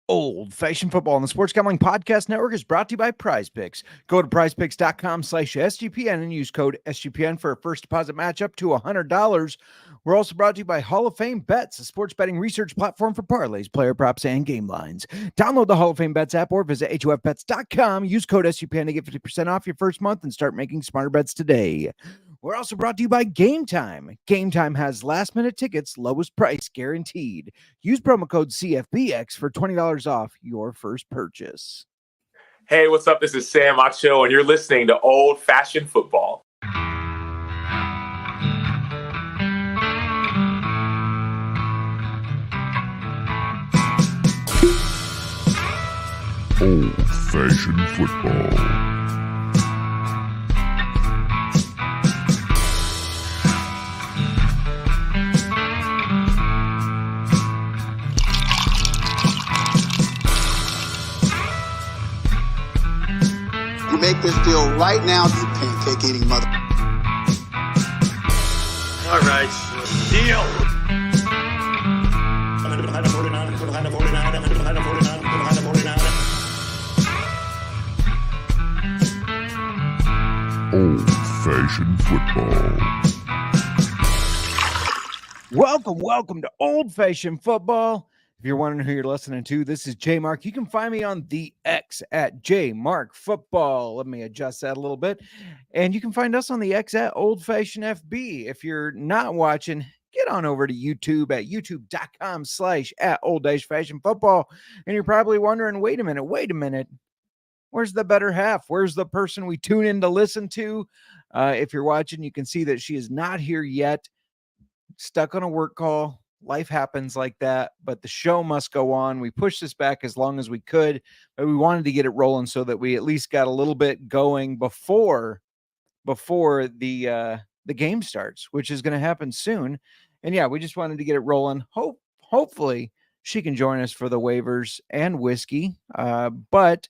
Old Fashioned Football on the Sports Gambling Podcast Network is brought to you by Prize Picks. Go to prizepicks.com/SGPN and use code SGPN for a first deposit match up to $100. We're also brought to you by Hall of Fame Bets, a sports betting research platform for parlays, player props, and game lines. Download the Hall of Fame Bets app or visit HOFBets.com. Use code SGPN to get 50% off your first month and start making smarter bets today. We're also brought to you by Game Time. Game Time has last-minute tickets, lowest price guaranteed. Use promo code CFBX for $20 off your first purchase. Hey, what's up? This is Sam Acho, and you're listening to Old Fashioned Football. Old Fashioned Football. Make this deal right now, you pancake eating mother. All right, deal. Old Fashioned Football. Welcome to Old Fashioned Football. If you're wondering who you're listening to, this is J Mark. You can find me on the X at J Mark Football. Let me adjust that a little bit. And you can find us on the X at Old Fashioned FB. If you're not watching, get on over to YouTube at youtube.com/@Old-Fashioned Football. And you're probably wondering, wait a minute. Where's the better half? Where's the person we tune in to listen to? If you're watching, you can see that she is not here yet. Stuck on a work call. Life happens like that, but the show must go on. We pushed this back as long as we could, but we wanted to get it rolling so that we at least got a little bit going before the game starts, which is going to happen soon. And yeah, we just wanted to get it rolling. Hopefully she can join us for the waivers and whiskey. But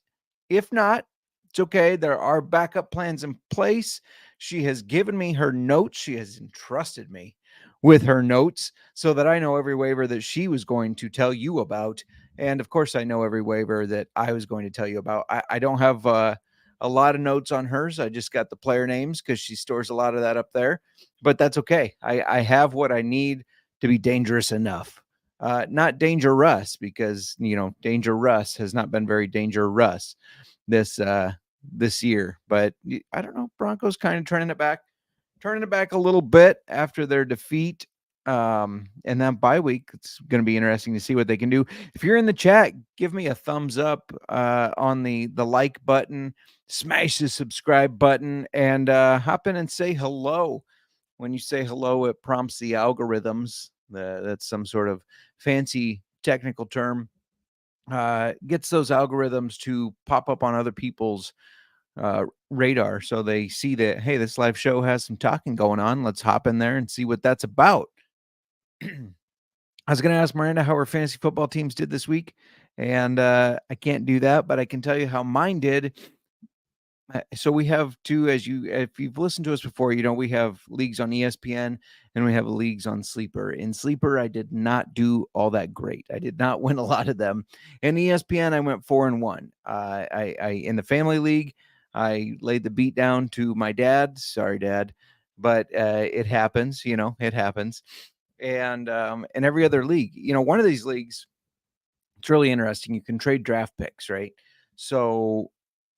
if not, it's okay. There are backup plans in place. She has given me her notes. She has entrusted me with her notes so that I know every waiver that she was going to tell you about. And of course, I know every waiver that I was going to tell you about. I don't have a lot of notes on hers. I just got the player names because she stores a lot of that up there. But that's okay. I have what I need to be dangerous enough. Not dangerous, because, Danger Russ has not been very dangerous this year. But I don't know. Broncos kind of turning it back a little bit after their defeat. And then bye week, it's going to be interesting to see what they can do. If you're in the chat, give me a thumbs up on the like button, smash the subscribe button, and hop in and say hello. When you say hello, it prompts the algorithms. That's some sort of fancy technical term. Gets those algorithms to pop up on other people's radar, so they see that, hey, this live show has some talking going on. Let's hop in there and see what that's about. I was going to ask Miranda how her fantasy football teams did this week, and I can't do that, but I can tell you how mine did. So we have two, if you've listened to us before, we have leagues on ESPN and we have leagues on Sleeper. In Sleeper, I did not do all that great. I did not win a lot of them. In ESPN, I went 4-1. I in the family league, I laid the beat down to my dad. Sorry, Dad, but it happens. It happens. And in every other league, one of these leagues, it's really interesting. You can trade draft picks, right? So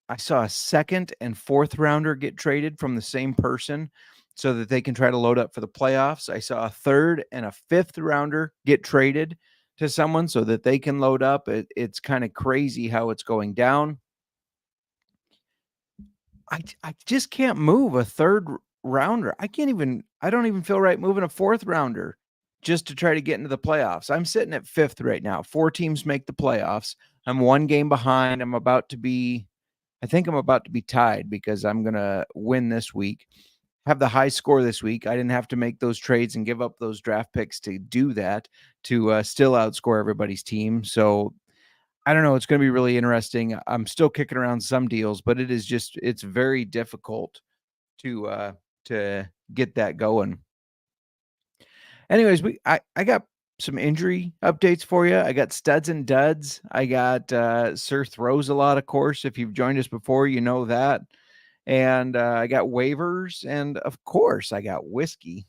I saw a second and fourth rounder get traded from the same person so that they can try to load up for the playoffs. I saw a third and a fifth rounder get traded to someone so that they can load up. It's kind of crazy how it's going down. I just can't move a third rounder. I don't even feel right moving a fourth rounder just to try to get into the playoffs. I'm sitting at fifth right now. 4 teams make the playoffs. I'm 1 game behind. I think I'm about to be tied because I'm going to win this week, have the high score this week. I didn't have to make those trades and give up those draft picks to do that, to still outscore everybody's team. So I don't know. It's going to be really interesting. I'm still kicking around some deals, but it's very difficult to get that going. Anyways, I got some injury updates for you. I got studs and duds. I got Sir Throws a Lot, of course. If you've joined us before, you know that. And I got waivers, and of course, I got whiskey.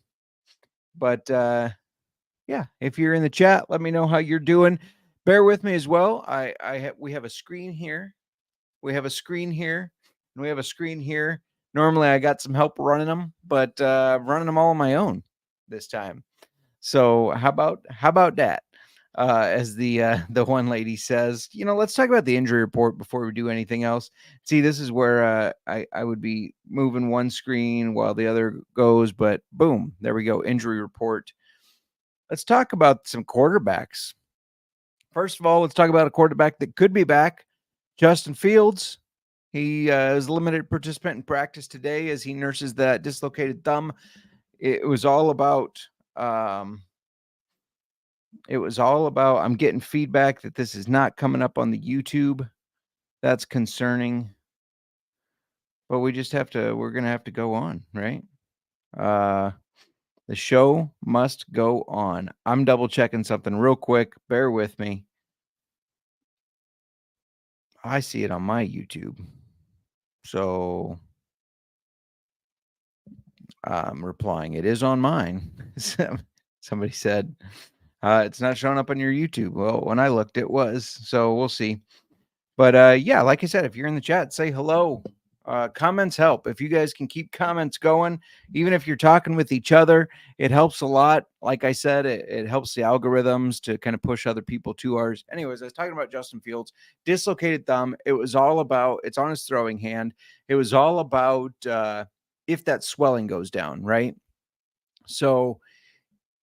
But yeah, if you're in the chat, let me know how you're doing. Bear with me as well. We have a screen here. We have a screen here, and we have a screen here. Normally, I got some help running them, but running them all on my own this time. So how about that? As the one lady says, let's talk about the injury report before we do anything else. See, this is where I would be moving one screen while the other goes, but boom, there we go. Injury report. Let's talk about some quarterbacks. First of all, let's talk about a quarterback that could be back, Justin Fields. He is a limited participant in practice today as he nurses that dislocated thumb. It was all about I'm getting feedback that this is not coming up on the YouTube. That's concerning. But we're going to have to go on, right? The show must go on. I'm double checking something real quick. Bear with me. I see it on my YouTube. So I'm replying. It is on mine. Somebody said, it's not showing up on your YouTube. Well, when I looked, it was. So we'll see. But yeah, like I said, if you're in the chat, say hello. Comments help. If you guys can keep comments going, even if you're talking with each other, it helps a lot. Like I said, it helps the algorithms to kind of push other people to ours. Anyways, I was talking about Justin Fields, dislocated thumb. It's on his throwing hand. It was all about if that swelling goes down, right? So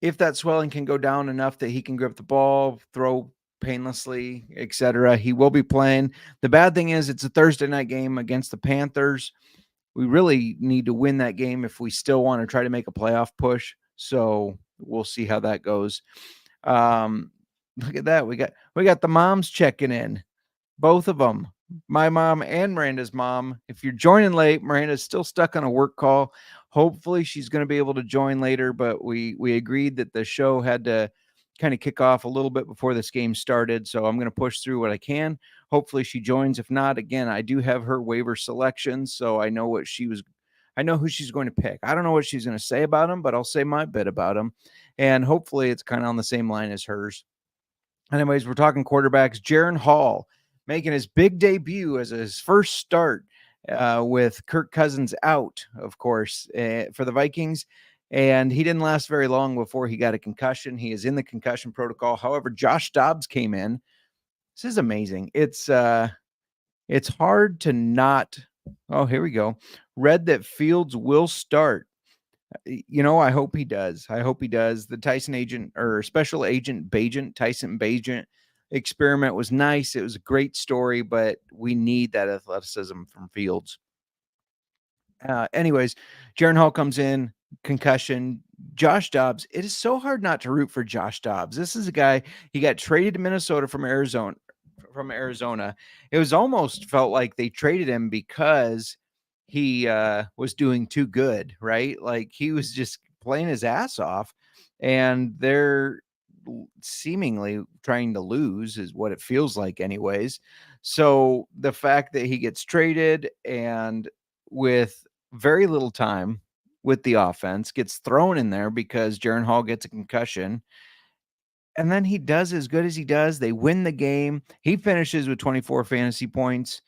if that swelling can go down enough that he can grip the ball, throw painlessly, etc., he will be playing. The bad thing is it's a Thursday night game against the Panthers. We really need to win that game if we still want to try to make a playoff push. So we'll see how that goes. Look at that. We got the moms checking in. Both of them. My mom and Miranda's mom. If you're joining late, Miranda's still stuck on a work call. Hopefully she's going to be able to join later, but we agreed that the show had to kind of kick off a little bit before this game started. So I'm going to push through what I can. Hopefully she joins. If not, again, I do have her waiver selections, so I know who she's going to pick. I don't know what she's going to say about him, but I'll say my bit about him. And hopefully it's kind of on the same line as hers. Anyways, we're talking quarterbacks. Jaron Hall making his big debut as his first start with Kirk Cousins out, of course, for the Vikings. And he didn't last very long before he got a concussion. He is in the concussion protocol. However, Josh Dobbs came in. This is amazing. It's hard to not. Oh, here we go. Read that Fields will start. I hope he does. The Special Agent Bagent, Tyson Bagent experiment was nice. It was a great story, but we need that athleticism from Fields. Anyways, Jaron Hall comes in, concussion. Josh Dobbs. It is so hard not to root for Josh Dobbs. This is a guy, he got traded to Minnesota from Arizona. It was almost felt like they traded him because he was doing too good, right? Like he was just playing his ass off, and they're seemingly trying to lose is what it feels like anyways. So the fact that he gets traded and with very little time with the offense gets thrown in there because Jaron Hall gets a concussion, and then he does as good as he does. They win the game. He finishes with 24 fantasy points.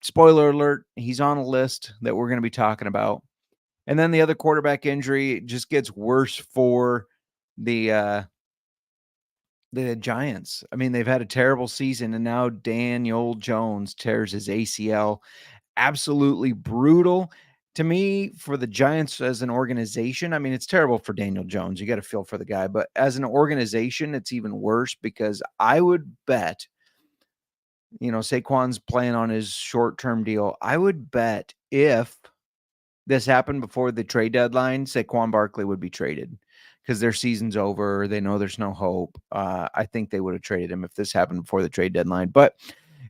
Spoiler alert, he's on a list that we're going to be talking about. And then the other quarterback injury just gets worse for the Giants. I mean, they've had a terrible season, and now Daniel Jones tears his ACL. Absolutely brutal to me for the Giants as an organization. I mean, it's terrible for Daniel Jones. You got to feel for the guy, but as an organization, it's even worse because I would bet, Saquon's playing on his short-term deal. I would bet if this happened before the trade deadline, Saquon Barkley would be traded because their season's over. They know there's no hope. I think they would have traded him if this happened before the trade deadline, but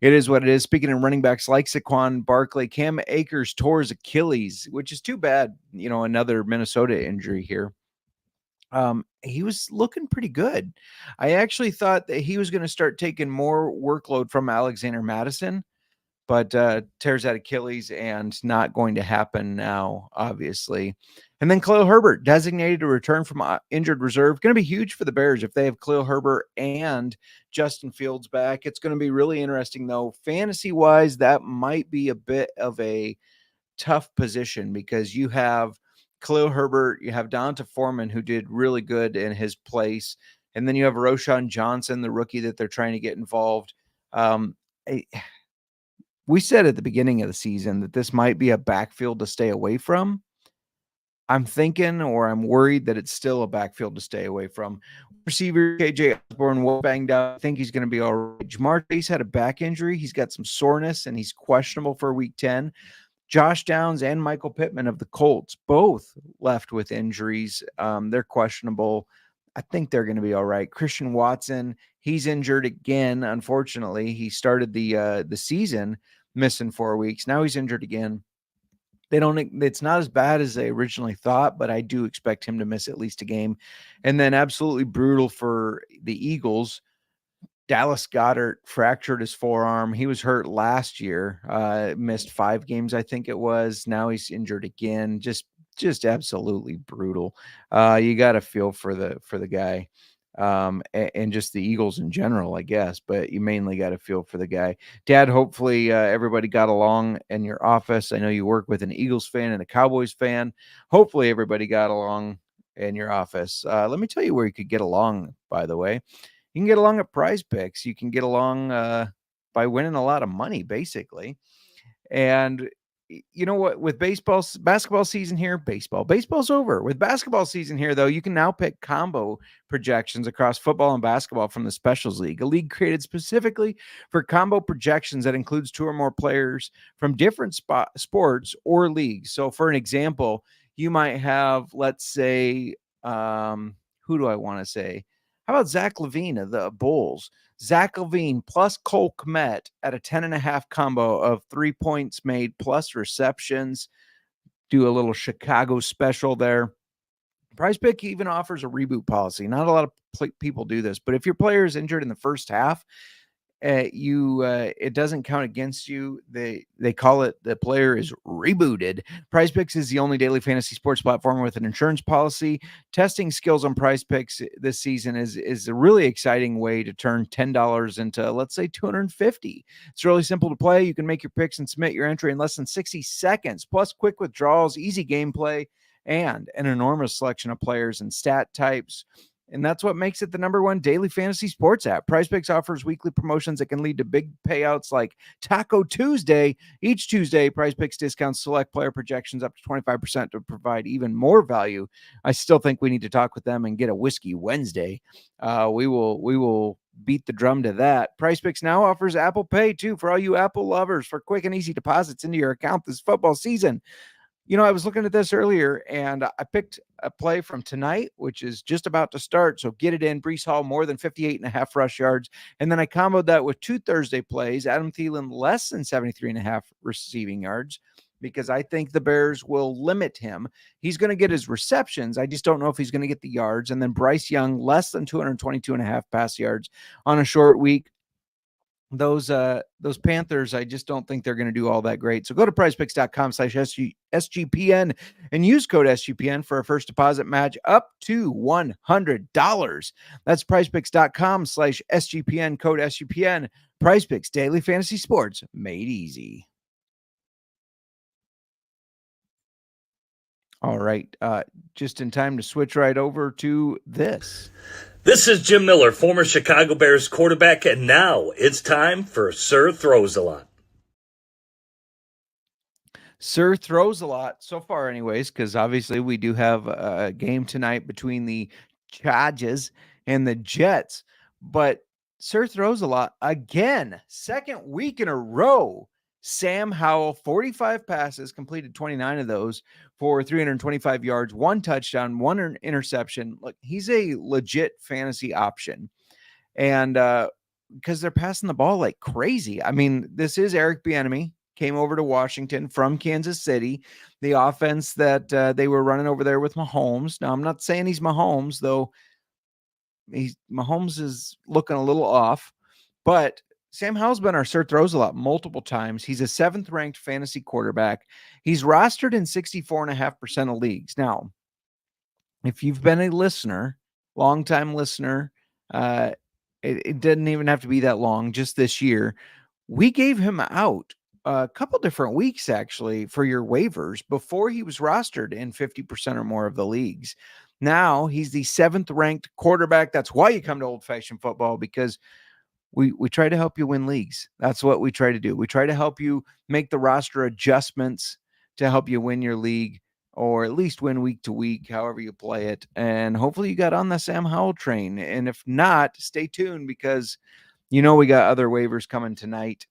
it is what it is. Speaking of running backs like Saquon Barkley, Cam Akers tore his Achilles, which is too bad. Another Minnesota injury here. He was looking pretty good. I actually thought that he was going to start taking more workload from Alexander Madison, but tears that Achilles and not going to happen now, obviously. And then Khalil Herbert, designated to return from injured reserve. Going to be huge for the Bears if they have Khalil Herbert and Justin Fields back. It's going to be really interesting, though. Fantasy-wise, that might be a bit of a tough position because you have Khalil Herbert, you have Donta Foreman, who did really good in his place, and then you have Roschon Johnson, the rookie that they're trying to get involved. We said at the beginning of the season that this might be a backfield to stay away from. I'm thinking, or I'm worried that it's still a backfield to stay away from. Receiver KJ Osborne was banged up. I think he's going to be all right. Jamar Chase had a back injury. He's got some soreness, and he's questionable for week 10. Josh Downs and Michael Pittman of the Colts both left with injuries. They're questionable. I think they're going to be all right. Christian Watson, he's injured again. Unfortunately, he started the season missing 4 weeks. Now he's injured again. It's not as bad as they originally thought, but I do expect him to miss at least a game. And then absolutely brutal for the Eagles. Dallas Goedert fractured his forearm. He was hurt last year, missed 5 games, I think it was. Now he's injured again. Just absolutely brutal. You got to feel for the guy, and just the Eagles in general, I guess. But you mainly got to feel for the guy. Dad, hopefully everybody got along in your office. I know you work with an Eagles fan and a Cowboys fan. Hopefully everybody got along in your office. Let me tell you where you could get along, by the way. You can get along at Prize Picks. You can get along by winning a lot of money, basically. And you know what? With basketball season here, baseball's over. With basketball season here, though, you can now pick combo projections across football and basketball from the Specials League, a league created specifically for combo projections that includes 2 or more players from different sports or leagues. So, for an example, you might have, let's say, who do I want to say? How about Zach Levine of the Bulls? Zach Levine plus Cole Kmet at a 10.5 combo of 3 points made plus receptions. Do a little Chicago special there. Prize Pick even offers a reboot policy. Not a lot of people do this, but if your player is injured in the first half, it doesn't count against you. They call it the player is rebooted. Prize Picks is the only daily fantasy sports platform with an insurance policy. Testing skills on Prize Picks this season is a really exciting way to turn $10 into, let's say, $250. It's really simple to play. You can make your picks and submit your entry in less than 60 seconds, plus quick withdrawals, easy gameplay, and an enormous selection of players and stat types. And that's what makes it the #1 daily fantasy sports app. Prize Picks offers weekly promotions that can lead to big payouts like Taco Tuesday. Each Tuesday, Prize Picks discounts select player projections up to 25% to provide even more value. I still think we need to talk with them and get a Whiskey Wednesday. We will beat the drum to that. Prize Picks now offers Apple Pay, too, for all you Apple lovers, for quick and easy deposits into your account this football season. You know, I was looking at this earlier, and I picked a play from tonight, which is just about to start. So get it in. Breece Hall, more than 58.5 rush yards. And then I comboed that with 2 Thursday plays. Adam Thielen, less than 73.5 receiving yards, because I think the Bears will limit him. He's going to get his receptions. I just don't know if he's going to get the yards. And then Bryce Young, less than 222.5 pass yards on a short week. Those Panthers, I just don't think they're going to do all that great. So go to prizepicks.com/SGPN and use code SGPN for a first deposit match up to $100. That's prizepicks.com/SGPN, code SGPN. Prize Picks, daily fantasy sports made easy. All right. Just in time to switch right over to this. This is Jim Miller, former Chicago Bears quarterback, and now it's time for Sir Throws a Lot. Sir Throws a Lot so far anyways, because obviously we do have a game tonight between the Chargers and the Jets. But Sir Throws a Lot again, second week in a row. Sam Howell, 45 passes, completed 29 of those for 325 yards, 1 touchdown, 1 interception. Look, he's a legit fantasy option. And because they're passing the ball like crazy. I mean, this is Eric Bieniemy, came over to Washington from Kansas City. The offense that they were running over there with Mahomes. Now, I'm not saying he's Mahomes, though. Mahomes is looking a little off, but Sam Howell's been our Sir Throws a Lot multiple times. He's a 7th ranked fantasy quarterback. He's rostered in 64.5% of leagues. Now, if you've been a listener, longtime listener, it didn't even have to be that long, just this year, we gave him out a couple different weeks actually for your waivers before he was rostered in 50% or more of the leagues. Now he's the 7th ranked quarterback. That's why you come to Old Fashioned Football, because we try to help you win leagues. That's what we try to do. We try to help you make the roster adjustments to help you win your league, or at least win week to week, however you play it. And hopefully you got on the Sam Howell train. And if not, stay tuned, because we got other waivers coming tonight.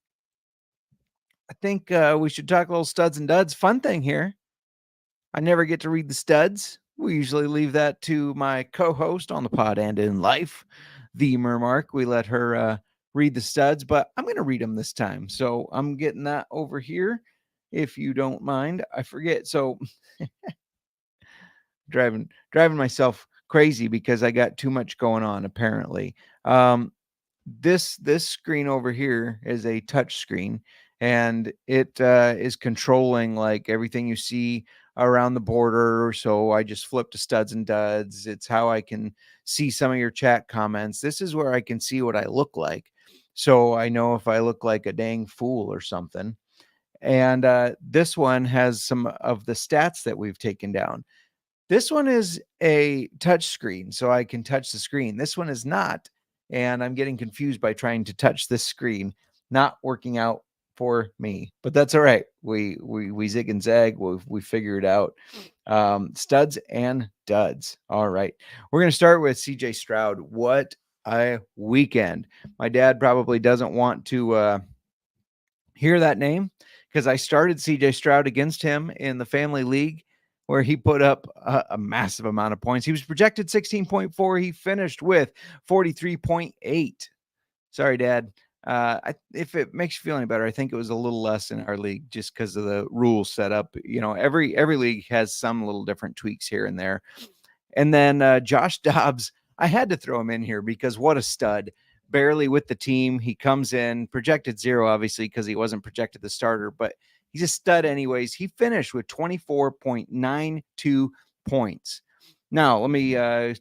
I think we should talk a little studs and duds. Fun thing here, I never get to read the studs. We usually leave that to my co-host on the pod and in life, the Mermark. We let her read the studs, but I'm going to read them this time. So I'm getting that over here, if you don't mind. I forget. So driving myself crazy because I got too much going on, apparently. This screen over here is a touch screen, and it is controlling like everything you see around the border. So I just flip to studs and duds. It's how I can see some of your chat comments. This is where I can see what I look like, so I know if I look like a dang fool or something. And this one has some of the stats that we've taken down. This one is a touch screen, so I can touch the screen. This one is not, and I'm getting confused by trying to touch this screen. Not working out for me, but that's all right. We zig and zag. We figure it out. Studs and duds. All right, we're gonna start with CJ Stroud. What a weekend! My dad probably doesn't want to hear that name, because I started CJ Stroud against him in the family league, where he put up a massive amount of points. He was projected 16.4. He finished with 43.8. Sorry, Dad. If it makes you feel any better, I think it was a little less in our league just because of the rules set up. Every league has some little different tweaks here and there. And then Josh Dobbs, I had to throw him in here because what a stud. Barely with the team. He comes in, projected 0, obviously, because he wasn't projected the starter, but he's a stud anyways. He finished with 24.92 points. Now, let me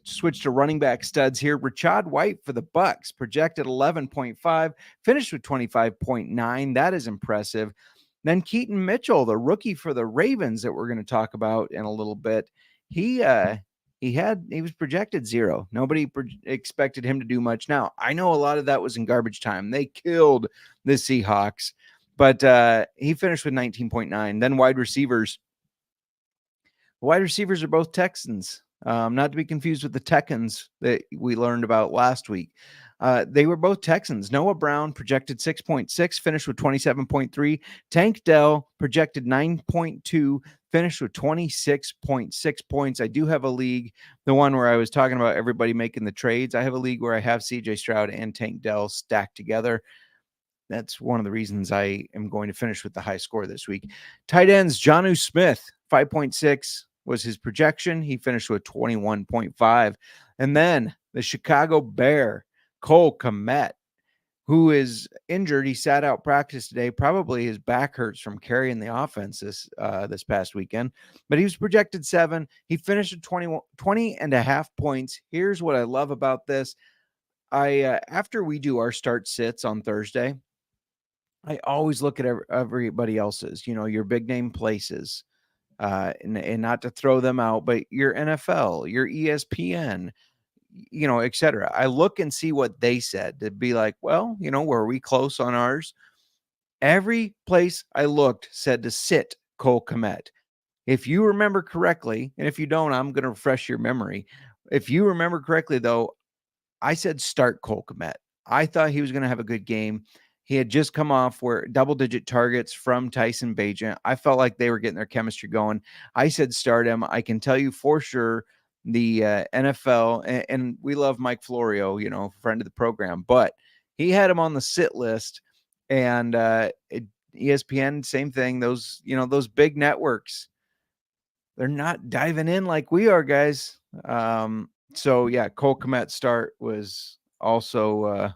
switch to running back studs here. Rachaad White for the Bucks, projected 11.5, finished with 25.9. That is impressive. Then Keaton Mitchell, the rookie for the Ravens that we're going to talk about in a little bit. He was projected 0. Nobody expected him to do much. Now, I know a lot of that was in garbage time. They killed the Seahawks, but he finished with 19.9. Then wide receivers. The wide receivers are both Texans, not to be confused with the Tekkens that we learned about last week. They were both Texans. Noah Brown projected 6.6, finished with 27.3. Tank Dell projected 9.2, finished with 26.6 points. I do have a league, the one where I was talking about everybody making the trades. I have a league where I have CJ Stroud and Tank Dell stacked together. That's one of the reasons I am going to finish with the high score this week. Tight ends, Jonnu Smith, 5.6 was his projection. He finished with 21.5. And then the Chicago Bear, Cole Kmet, who is injured. He sat out practice today. Probably his back hurts from carrying the offense this past weekend. But he was projected 7. He finished at 20 and a half points. Here's what I love about this. After we do our start sits on Thursday, I always look at everybody else's, your big name places, and not to throw them out, but your NFL, your ESPN, et cetera. I look and see what they said to be like, well, were we close on ours? Every place I looked said to sit Cole Kmet. If you remember correctly, and if you don't, I'm going to refresh your memory. If you remember correctly, though, I said start Cole Kmet. I thought he was going to have a good game. He had just come off double-digit targets from Tyson Bagent. I felt like they were getting their chemistry going. I said start him. I can tell you for sure the NFL, and we love Mike Florio, friend of the program, but he had him on the sit list, and ESPN, same thing. Those, those big networks, they're not diving in like we are, guys. So yeah, Cole Kmet's start was also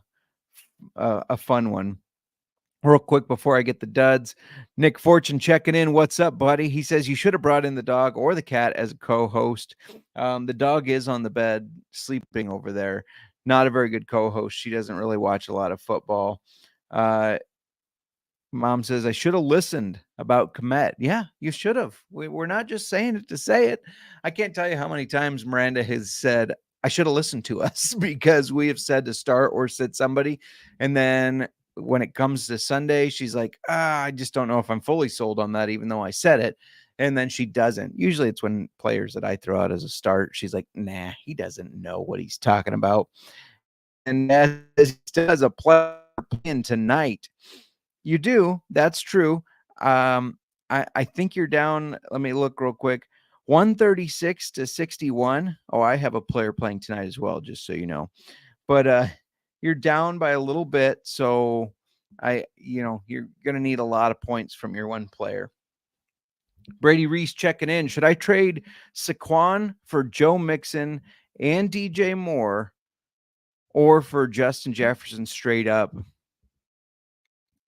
a fun one. Real quick before I get the duds, Nick Fortune checking in. What's up, buddy? He says you should have brought in the dog or the cat as a co-host. The dog is on the bed sleeping over there. Not a very good co-host. She doesn't really watch a lot of football. Mom says I should have listened about Kmet. Yeah, you should have. We're not just saying it to say it. I can't tell you how many times Miranda has said I should have listened to us because we have said to start or sit somebody, and then when it comes to Sunday, she's like, I just don't know if I'm fully sold on that, even though I said it. And then she doesn't. Usually it's when players that I throw out as a start, she's like, nah, he doesn't know what he's talking about. And as he still has a player playing tonight, you do. That's true. I think you're down. Let me look real quick. 136 to 61. Oh, I have a player playing tonight as well, just so you know. But you're down by a little bit, so you're going to need a lot of points from your one player. Brady Reese checking in. Should I trade Saquon for Joe Mixon and DJ Moore, or for Justin Jefferson straight up?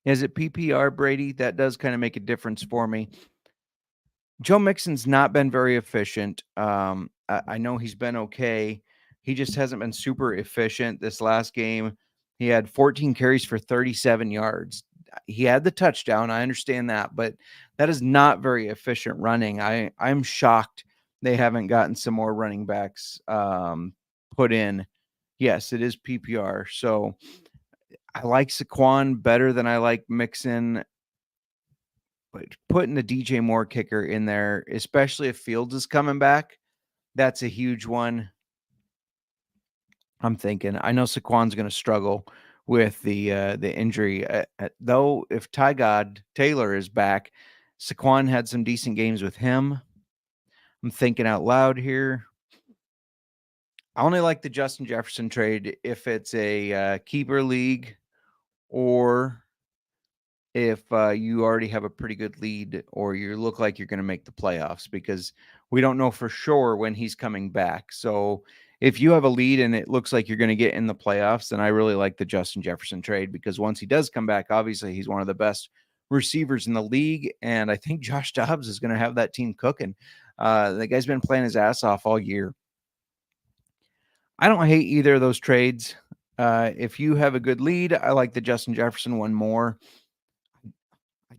Is it PPR, Brady? That does kind of make a difference for me. Joe Mixon's not been very efficient. I know he's been okay. He just hasn't been super efficient. This last game, he had 14 carries for 37 yards. He had the touchdown. I understand that, but that is not very efficient running. I'm shocked they haven't gotten some more running backs put in. Yes, it is PPR. So I like Saquon better than I like Mixon. But putting the DJ Moore kicker in there, especially if Fields is coming back, that's a huge one. I'm thinking. I know Saquon's going to struggle with the injury. Though, if Tyrod Taylor is back, Saquon had some decent games with him. I'm thinking out loud here. I only like the Justin Jefferson trade if it's a keeper league, or if you already have a pretty good lead, or you look like you're going to make the playoffs, because we don't know for sure when he's coming back. So if you have a lead and it looks like you're going to get in the playoffs, then I really like the Justin Jefferson trade, because once he does come back, obviously he's one of the best receivers in the league. And I think Josh Dobbs is going to have that team cooking. The guy's been playing his ass off all year. I don't hate either of those trades. If you have a good lead, I like the Justin Jefferson one more.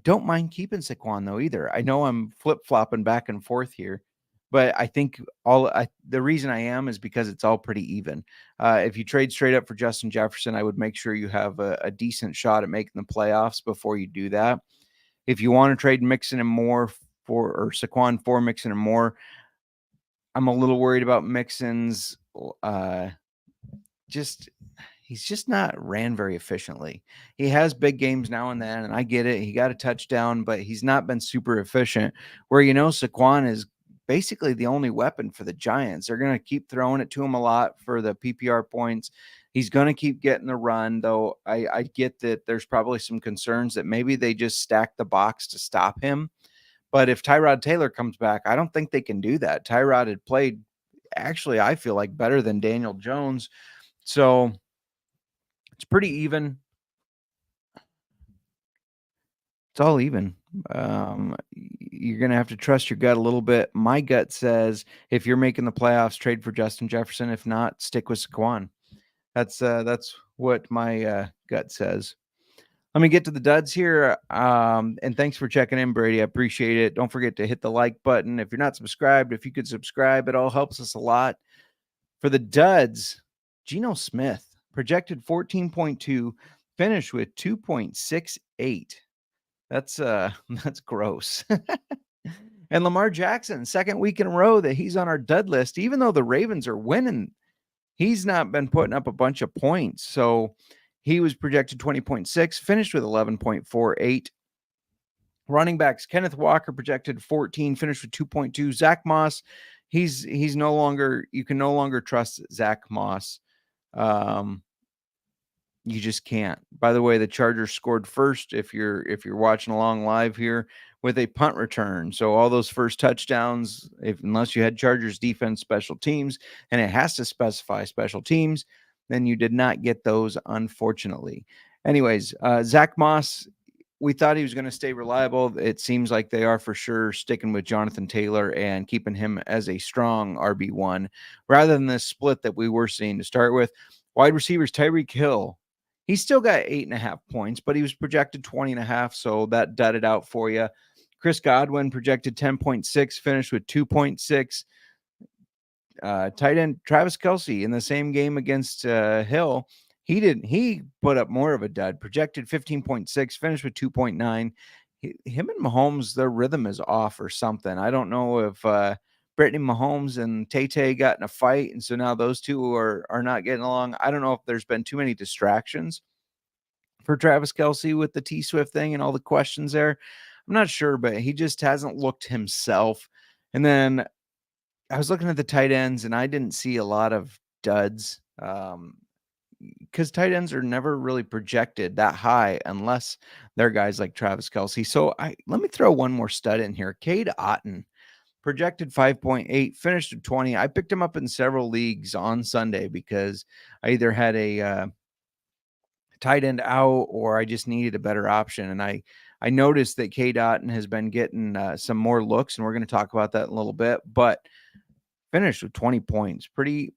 Don't mind keeping Saquon though either. I know I'm flip-flopping back and forth here, but I think the reason I am is because it's all pretty even. If you trade straight up for Justin Jefferson, I would make sure you have a decent shot at making the playoffs before you do that. If you want to trade Mixon and Moore or Saquon for Mixon and Moore, I'm a little worried about Mixon's he's just not ran very efficiently. He has big games now and then, and I get it. He got a touchdown, but he's not been super efficient. Where, Saquon is basically the only weapon for the Giants. They're going to keep throwing it to him a lot for the PPR points. He's going to keep getting the run, though. I get that there's probably some concerns that maybe they just stack the box to stop him. But if Tyrod Taylor comes back, I don't think they can do that. Tyrod had played, actually, I feel like, better than Daniel Jones. So it's pretty even. It's all even. You're going to have to trust your gut a little bit. My gut says if you're making the playoffs, trade for Justin Jefferson. If not, stick with Saquon. That's what my gut says. Let me get to the duds here. And thanks for checking in, Brady. I appreciate it. Don't forget to hit the like button. If you're not subscribed, if you could subscribe, it all helps us a lot. For the duds, Geno Smith, projected 14.2, finished with 2.68. That's gross. And Lamar Jackson, second week in a row that he's on our dud list, even though the Ravens are winning, he's not been putting up a bunch of points. So he was projected 20.6, finished with 11.48. Running backs, Kenneth Walker projected 14, finished with 2.2. Zach Moss, he's no longer, you can no longer trust Zach Moss. You just can't. By the way, the Chargers scored first, if you're watching along live here, with a punt return. So all those first touchdowns, unless you had Chargers defense, special teams, and it has to specify special teams, then you did not get those, unfortunately. Anyways, Zach Moss, we thought he was going to stay reliable. It seems like they are for sure sticking with Jonathan Taylor and keeping him as a strong RB1 rather than this split that we were seeing to start with. Wide receivers, Tyreek Hill. He still got 8.5 points, but he was projected 20.5, so that dudded out for you. Chris Godwin projected 10.6, finished with 2.6. Tight end Travis Kelce in the same game against Hill, he put up more of a dud, projected 15.6, finished with 2.9. Him and Mahomes, their rhythm is off or something. I don't know if Brittany Mahomes and Tay got in a fight, and so now those two are not getting along. I don't know if there's been too many distractions for Travis Kelce with the T-Swift thing and all the questions there. I'm not sure, but he just hasn't looked himself. And then I was looking at the tight ends, and I didn't see a lot of duds because tight ends are never really projected that high unless they're guys like Travis Kelce. So let me throw one more stud in here. Cade Otton, projected 5.8, finished at 20. I picked him up in several leagues on Sunday because I either had a tight end out or I just needed a better option. And I noticed that Cade Otton has been getting some more looks, and we're going to talk about that in a little bit, but finished with 20 points. Pretty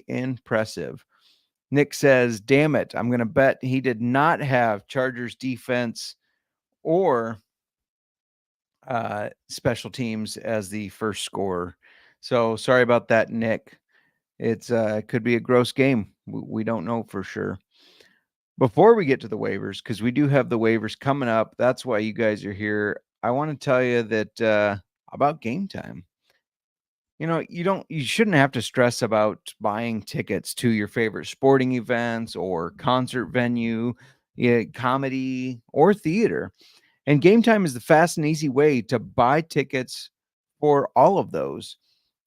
impressive. Nick says, damn it, I'm going to bet he did not have Chargers defense or special teams as the first scorer. So sorry about that, Nick. It's could be a gross game. We don't know for sure. Before we get to the waivers, because we do have the waivers coming up, that's why you guys are here. I want to tell you that about game time. You shouldn't have to stress about buying tickets to your favorite sporting events or concert venue, comedy, or theater. And Game Time is the fast and easy way to buy tickets for all of those.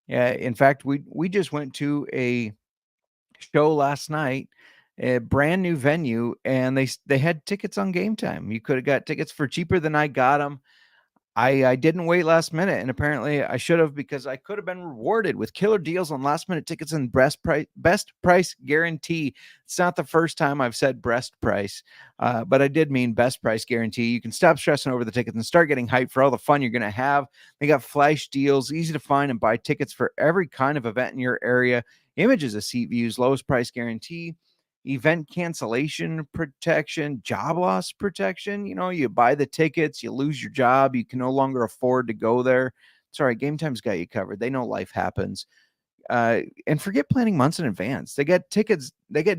In fact, we just went to a show last night, a brand new venue, and they had tickets on Game Time. You could have got tickets for cheaper than I got them. I didn't wait last minute, and apparently I should have, because I could have been rewarded with killer deals on last minute tickets and best price guarantee. It's not the first time I've said best price, but I did mean best price guarantee. You can stop stressing over the tickets and start getting hyped for all the fun you're going to have. They got flash deals, easy to find and buy tickets for every kind of event in your area. Images of seat views, lowest price guarantee, event cancellation protection, job loss protection. You buy the tickets, you lose your job, you can no longer afford to go there. Sorry, Game Time's got you covered. They know life happens. And forget planning months in advance. They get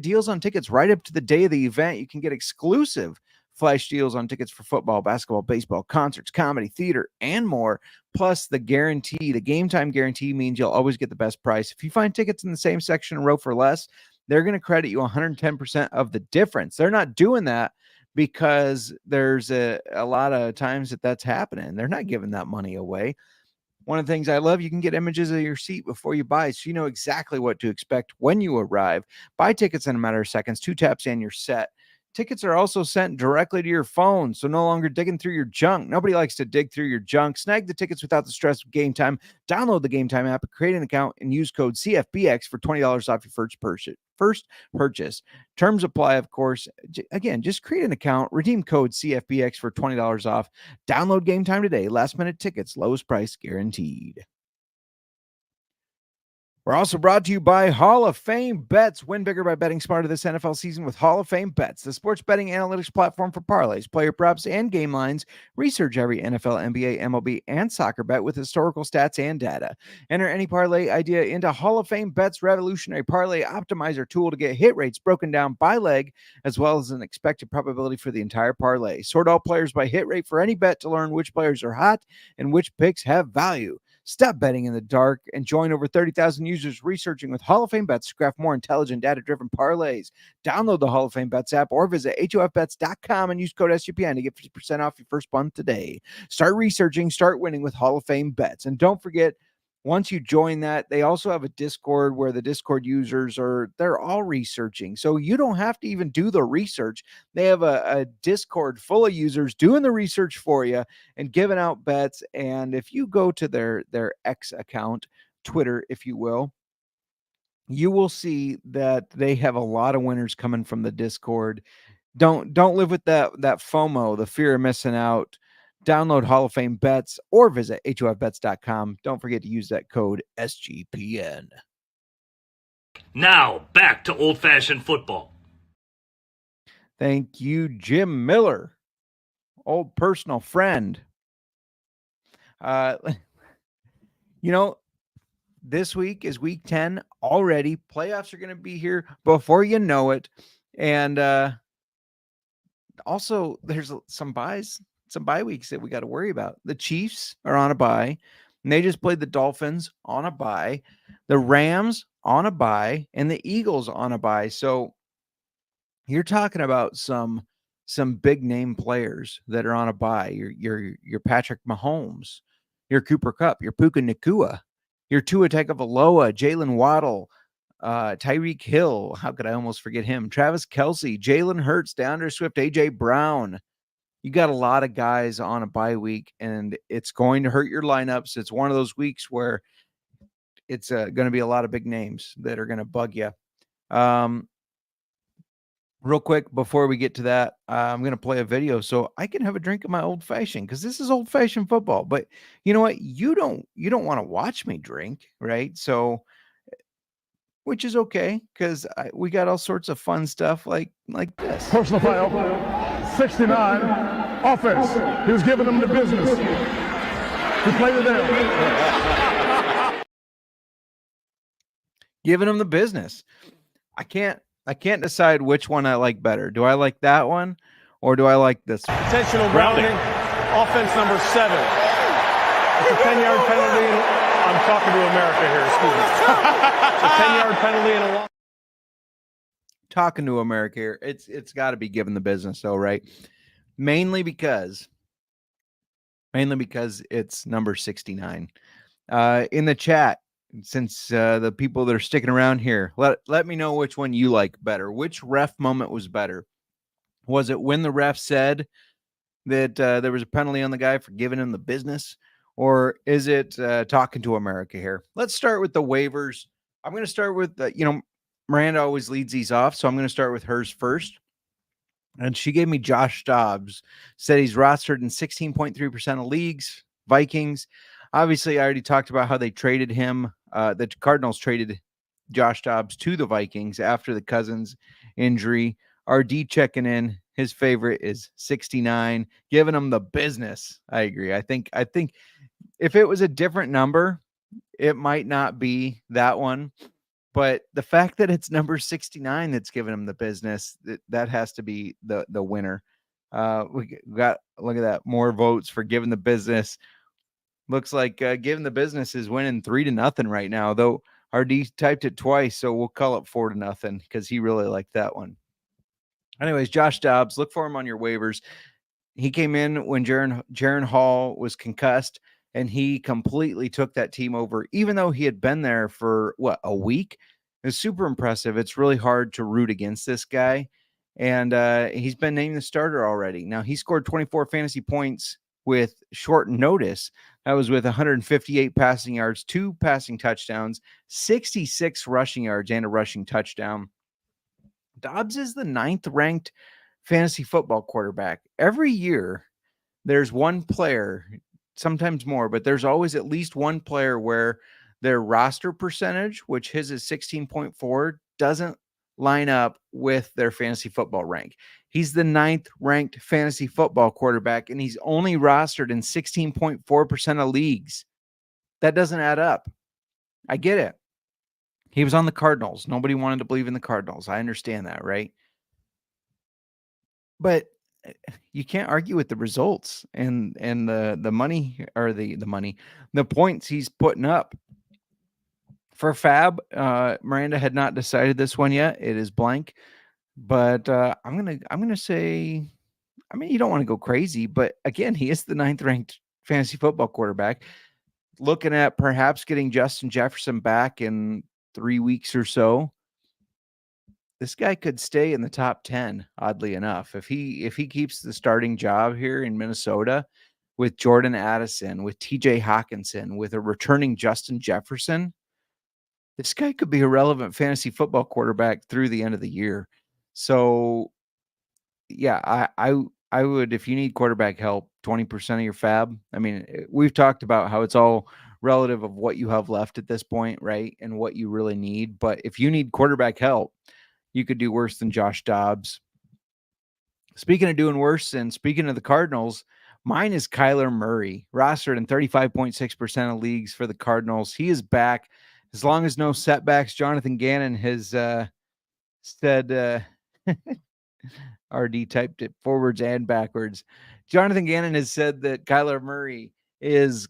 deals on tickets right up to the day of the event. You can get exclusive flash deals on tickets for football, basketball, baseball, concerts, comedy, theater, and more. Plus the guarantee, the Game Time guarantee, means you'll always get the best price. If you find tickets in the same section and row for less, they're going to credit you 110% of the difference. They're not doing that because there's a lot of times that's happening. They're not giving that money away. One of the things I love, you can get images of your seat before you buy, so you know exactly what to expect when you arrive. Buy tickets in a matter of seconds, 2 taps and you're set. Tickets are also sent directly to your phone, so no longer digging through your junk. Nobody likes to dig through your junk. Snag the tickets without the stress of Game Time. Download the Game Time app, create an account, and use code CFBX for $20 off your first purchase. Terms apply, of course. Again, just create an account, redeem code CFBX for $20 off. Download Game Time today. Last minute tickets, lowest price guaranteed. We're also brought to you by Hall of Fame Bets. Win bigger by betting smarter this NFL season with Hall of Fame Bets, the sports betting analytics platform for parlays, player props, and game lines. Research every NFL, NBA, MLB, and soccer bet with historical stats and data. Enter any parlay idea into Hall of Fame Bets' revolutionary parlay optimizer tool to get hit rates broken down by leg, as well as an expected probability for the entire parlay. Sort all players by hit rate for any bet to learn which players are hot and which picks have value. Stop betting in the dark and join over 30,000 users researching with Hall of Fame Bets to craft more intelligent, data-driven parlays. Download the Hall of Fame Bets app or visit HOFBets.com and use code SUPN to get 50% off your first month today. Start researching, start winning with Hall of Fame Bets. And don't forget, once you join that, they also have a Discord where the Discord users they're all researching. So you don't have to even do the research. They have a Discord full of users doing the research for you and giving out bets. And if you go to their X account, Twitter, if you will see that they have a lot of winners coming from the Discord. Don't live with that FOMO, the fear of missing out. Download Hall of Fame Bets or visit HOFBets.com. Don't forget to use that code SGPN. Now, back to old-fashioned football. Thank you, Jim Miller, old personal friend. This week is week 10 already. Playoffs are going to be here before you know it. And also, there's some bye weeks that we got to worry about. The Chiefs are on a bye, and they just played the Dolphins on a bye, the Rams on a bye, and the Eagles on a bye. So you're talking about some big name players that are on a bye. Your Patrick Mahomes, your Cooper Kupp, your Puka Nacua, your Tua Tagovailoa, Jalen Waddle, Tyreek Hill. How could I almost forget him? Travis Kelce, Jalen Hurts, DeAndre Swift, AJ Brown. You got a lot of guys on a bye week, and it's going to hurt your lineups. It's one of those weeks where it's going to be a lot of big names that are going to bug you. Real quick, before we get to that, I'm going to play a video so I can have a drink of my old fashioned, because this is old fashioned football. But you know what? You don't want to watch me drink, right? So, which is okay, because we got all sorts of fun stuff like this. Personal foul, 69, offense. He was giving them the business. He played it down. Giving them the business. I can't decide which one I like better. Do I like that one, or do I like this one? Intentional grounding. Offense number 7. It's a 10-yard penalty. I'm talking to America here. Excuse me. It's a 10-yard penalty and a long. Talking to America here. It's got to be given the business, though, right? Mainly because it's number 69. In the chat, since the people that are sticking around here, let me know which one you like better. Which ref moment was better? Was it when the ref said that there was a penalty on the guy for giving him the business, or is it talking to America here? Let's start with the waivers. I'm going to start with Miranda always leads these off, so I'm going to start with hers first. And she gave me Josh Dobbs. Said he's rostered in 16.3% of leagues. Vikings. Obviously, I already talked about how they traded him. The Cardinals traded Josh Dobbs to the Vikings after the Cousins injury. RD checking in. His favorite is 69, giving him the business. I agree. I think if it was a different number, it might not be that one. But the fact that it's number 69 that's giving him the business, that has to be the winner. We got, look at that, more votes for giving the business. Looks like giving the business is winning 3-0 right now, though RD typed it twice, so we'll call it 4-0 because he really liked that one. Anyways, Josh Dobbs, look for him on your waivers. He came in when Jaron Hall was concussed, and he completely took that team over, even though he had been there for, a week? It was super impressive. It's really hard to root against this guy, and he's been named the starter already. Now, he scored 24 fantasy points with short notice. That was with 158 passing yards, 2 passing touchdowns, 66 rushing yards, and a rushing touchdown. Dobbs is the 9th ranked fantasy football quarterback. Every year, there's one player, sometimes more, but there's always at least one player where their roster percentage, which his is 16.4, doesn't line up with their fantasy football rank. He's the 9th ranked fantasy football quarterback, and he's only rostered in 16.4% of leagues. That doesn't add up. I get it. He was on the Cardinals. Nobody wanted to believe in the Cardinals. I understand that, right? But you can't argue with the results and the money, or the money, the points he's putting up. For Fab, Miranda had not decided this one yet. It is blank. But I'm gonna say, I mean, you don't want to go crazy, but again, he is the 9th ranked fantasy football quarterback. looking at perhaps getting Justin Jefferson back in 3 weeks or so. This guy could stay in the top 10, oddly enough. If he keeps the starting job here in Minnesota with Jordan Addison, with TJ Hawkinson, with a returning Justin Jefferson, this guy could be a relevant fantasy football quarterback through the end of the year. So yeah, I would, if you need quarterback help, 20% of your fab. I mean, we've talked about how it's all relative of what you have left at this point, right? And what you really need. But if you need quarterback help, you could do worse than Josh Dobbs. Speaking of doing worse, and speaking of the Cardinals, mine is Kyler Murray, rostered in 35.6% of leagues for the Cardinals. He is back. As long as no setbacks, Jonathan Gannon has said, RD typed it forwards and backwards. Jonathan Gannon has said that Kyler Murray is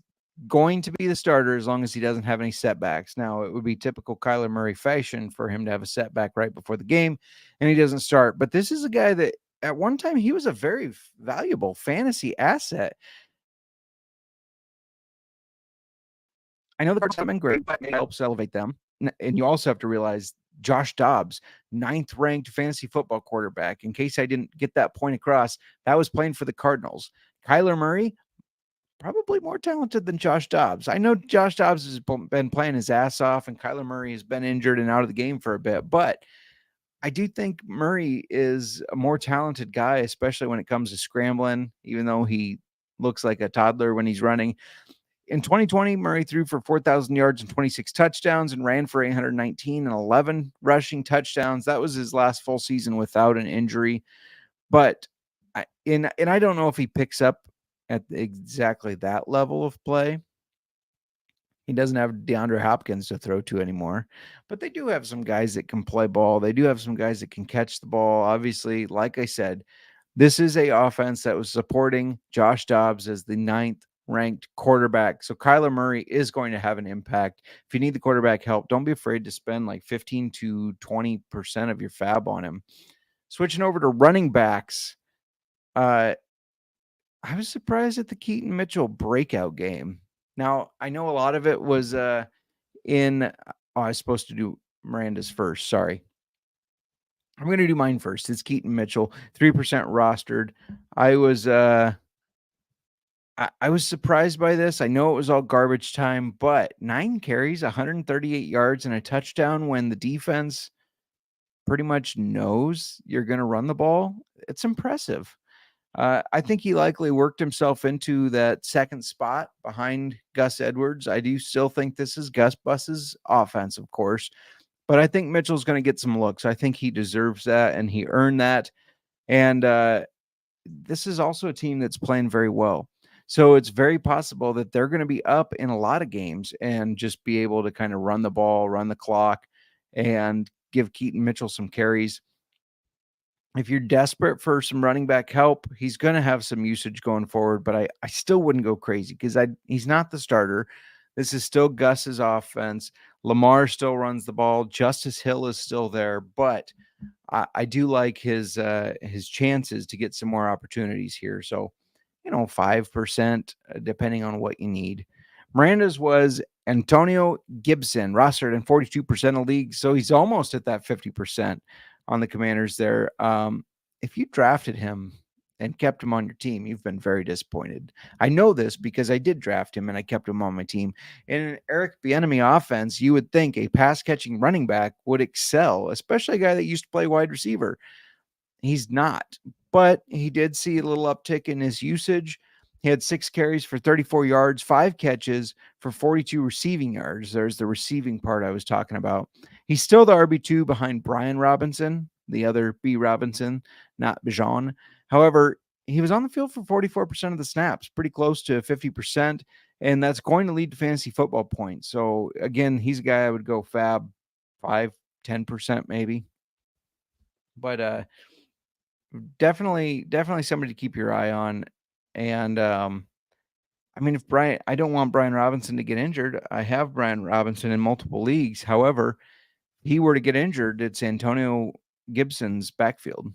going to be the starter as long as he doesn't have any setbacks. Now, it would be typical Kyler Murray fashion for him to have a setback right before the game and he doesn't start. But this is a guy that at one time he was a very valuable fantasy asset. I know the Cardinals have been great, but it helps elevate them. And you also have to realize Josh Dobbs, 9th ranked fantasy football quarterback. In case I didn't get that point across, that was playing for the Cardinals. Kyler Murray, probably more talented than Josh Dobbs. I know Josh Dobbs has been playing his ass off and Kyler Murray has been injured and out of the game for a bit, but I do think Murray is a more talented guy, especially when it comes to scrambling, even though he looks like a toddler when he's running. In 2020, Murray threw for 4,000 yards and 26 touchdowns and ran for 819 and 11 rushing touchdowns. That was his last full season without an injury. But I don't know if he picks up at exactly that level of play. He doesn't have DeAndre Hopkins to throw to anymore, but they do have some guys that can play ball. They do have some guys that can catch the ball. Obviously, like I said, this is a offense that was supporting Josh Dobbs as the 9th ranked quarterback. So Kyler Murray is going to have an impact. If you need the quarterback help, don't be afraid to spend like 15 to 20% of your fab on him. Switching over to running backs. I was surprised at the Keaton Mitchell breakout game. Now, I know a lot of it was I was supposed to do Miranda's first. Sorry. I'm going to do mine first. It's Keaton Mitchell, 3% rostered. I was surprised by this. I know it was all garbage time, but 9 carries, 138 yards, and a touchdown when the defense pretty much knows you're going to run the ball. It's impressive. I think he likely worked himself into that second spot behind Gus Edwards. I do still think this is Gus Bus's offense, of course, but I think Mitchell's going to get some looks. I think he deserves that, and he earned that. And this is also a team that's playing very well. So it's very possible that they're going to be up in a lot of games and just be able to kind of run the ball, run the clock, and give Keaton Mitchell some carries. If you're desperate for some running back help, he's going to have some usage going forward, but I still wouldn't go crazy because he's not the starter. This is still Gus's offense. Lamar still runs the ball. Justice Hill is still there, but I do like his chances to get some more opportunities here. So, 5%, depending on what you need. Miranda's was Antonio Gibson, rostered in 42% of leagues. So he's almost at that 50% on the Commanders there. If you drafted him and kept him on your team, you've been very disappointed. I know this because I did draft him and I kept him on my team. In an Eric Bieniemy offense, you would think a pass-catching running back would excel, especially a guy that used to play wide receiver. He's not, but he did see a little uptick in his usage. He had 6 carries for 34 yards, 5 catches for 42 receiving yards. There's the receiving part I was talking about. He's still the RB2 behind Brian Robinson, the other B. Robinson, not Bijan. However, he was on the field for 44% of the snaps, pretty close to 50%, and that's going to lead to fantasy football points. So, again, he's a guy I would go fab 5-10% maybe. But definitely somebody to keep your eye on. And if I don't want Brian Robinson to get injured. I have Brian Robinson in multiple leagues. However, if he were to get injured, it's Antonio Gibson's backfield.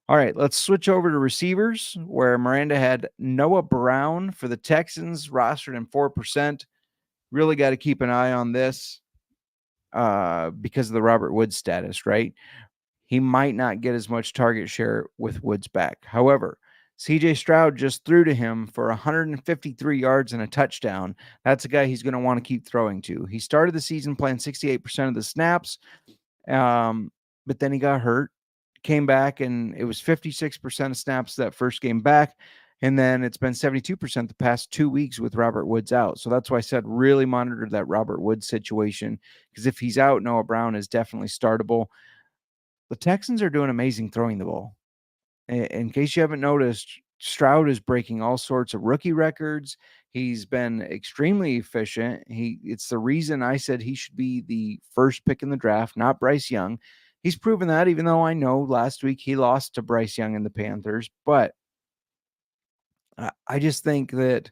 All right, let's switch over to receivers, where Miranda had Noah Brown for the Texans, rostered in 4%. really got to keep an eye on this because of the Robert Woods status, right? He might not get as much target share with Woods back. However, CJ Stroud just threw to him for 153 yards and a touchdown. That's a guy he's going to want to keep throwing to. He started the season playing 68% of the snaps, but then he got hurt, came back, and it was 56% of snaps that first game back. And then it's been 72% the past 2 weeks with Robert Woods out. So that's why I said really monitor that Robert Woods situation, because if he's out, Noah Brown is definitely startable. The Texans are doing amazing throwing the ball. In case you haven't noticed, Stroud is breaking all sorts of rookie records. He's been extremely efficient. It's the reason I said he should be the first pick in the draft, not Bryce Young. He's proven that, even though I know last week he lost to Bryce Young and the Panthers. But I just think that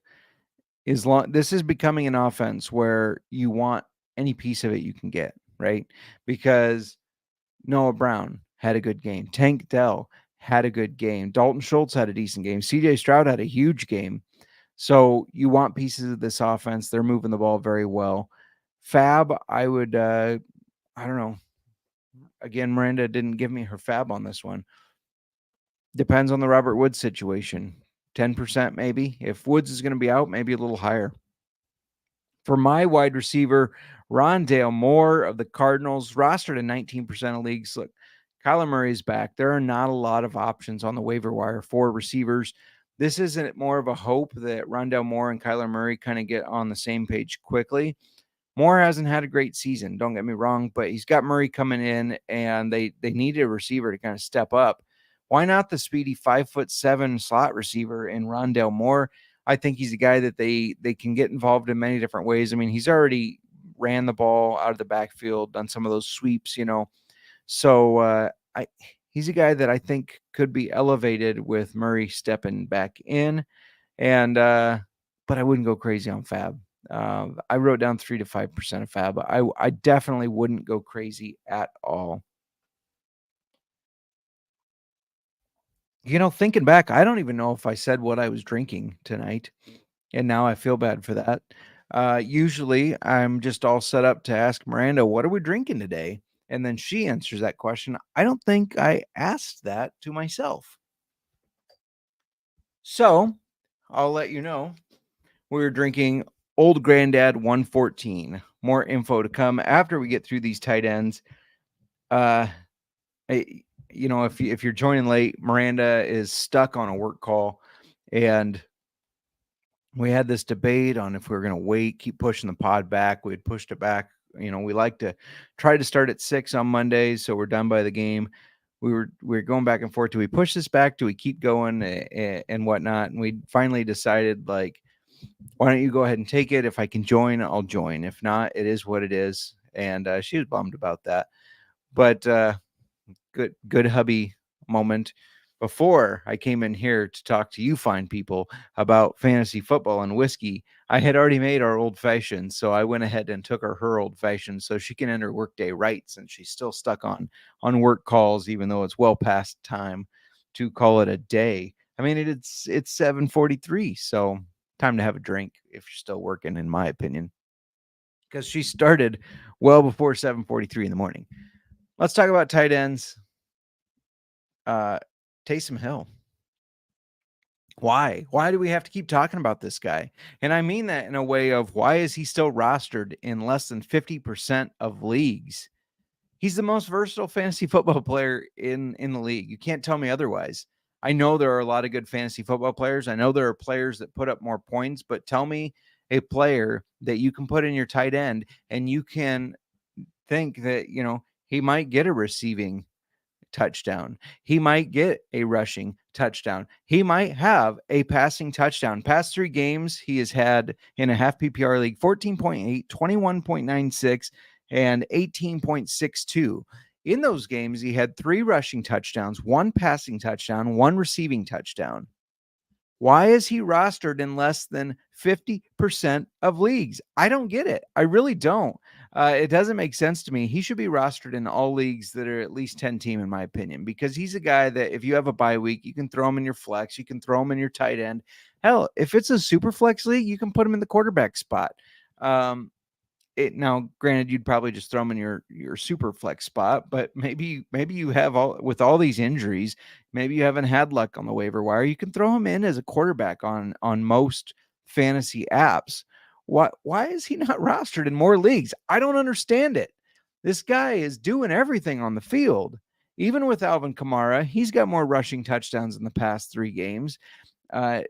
this is becoming an offense where you want any piece of it you can get, right? Because Noah Brown had a good game. Tank Dell had a good game. Dalton Schultz had a decent game. CJ Stroud had a huge game. So you want pieces of this offense. They're moving the ball very well. Fab, I would, I don't know. Again, Miranda didn't give me her fab on this one. Depends on the Robert Woods situation. 10% maybe. If Woods is going to be out, maybe a little higher. For my wide receiver, Rondale Moore of the Cardinals, rostered in 19% of leagues. Look, Kyler Murray's back. There are not a lot of options on the waiver wire for receivers. This isn't more of a hope that Rondale Moore and Kyler Murray kind of get on the same page quickly. Moore hasn't had a great season, don't get me wrong, but he's got Murray coming in, and they needed a receiver to kind of step up. Why not the speedy 5'7" slot receiver in Rondale Moore? I think he's a guy that they can get involved in many different ways. I mean, he's already ran the ball out of the backfield, done some of those sweeps, So he's a guy that I think could be elevated with Murray stepping back in. And but I wouldn't go crazy on Fab. I wrote down 3 to 5% of Fab. I definitely wouldn't go crazy at all. Thinking back, I don't even know if I said what I was drinking tonight, and now I feel bad for that. Usually, I'm just all set up to ask Miranda, what are we drinking today? And then she answers that question. I don't think I asked that to myself. So, I'll let you know. We're drinking Old Granddad 114. More info to come after we get through these tight ends. If you're joining late, Miranda is stuck on a work call, and we had this debate on if we were going to keep pushing the pod back. We had pushed it back. We like to try to start at 6 on Mondays, so we're done by the game. We were going back and forth. Do we push this back? Do we keep going and whatnot? And we finally decided, why don't you go ahead and take it? If I can join, I'll join. If not, it is what it is. And she was bummed about that. But good hubby moment. Before I came in here to talk to you fine people about fantasy football and whiskey, I had already made our old fashioned. So I went ahead and took her old fashioned so she can end her workday right, since she's still stuck on work calls, even though it's well past time to call it a day. I mean, it's 7:43, so time to have a drink if you're still working, in my opinion, because she started well before 7:43 in the morning. Let's talk about tight ends. Taysom Hill. Why do we have to keep talking about this guy? And I mean that in a way of, why is he still rostered in less than 50% of leagues? He's the most versatile fantasy football player in the league. You can't tell me otherwise. I know there are a lot of good fantasy football players. I know there are players that put up more points, but tell me a player that you can put in your tight end and you can think that, he might get a receiving touchdown. He might get a rushing touchdown. He might have a passing touchdown. Past 3 games, he has had in a half PPR league 14.8, 21.96, and 18.62. In those games, he had 3 rushing touchdowns, 1 passing touchdown, 1 receiving touchdown. Why is he rostered in less than 50% of leagues? I don't get it. I really don't. It doesn't make sense to me. He should be rostered in all leagues that are at least 10 team, in my opinion, because he's a guy that if you have a bye week, you can throw him in your flex. You can throw him in your tight end. Hell, if it's a super flex league, you can put him in the quarterback spot. Now, granted, you'd probably just throw him in your super flex spot, but maybe you have with all these injuries, maybe you haven't had luck on the waiver wire. You can throw him in as a quarterback on most fantasy apps. Why is he not rostered in more leagues? I don't understand it. This guy is doing everything on the field. Even with Alvin Kamara, he's got more rushing touchdowns in the past 3 games.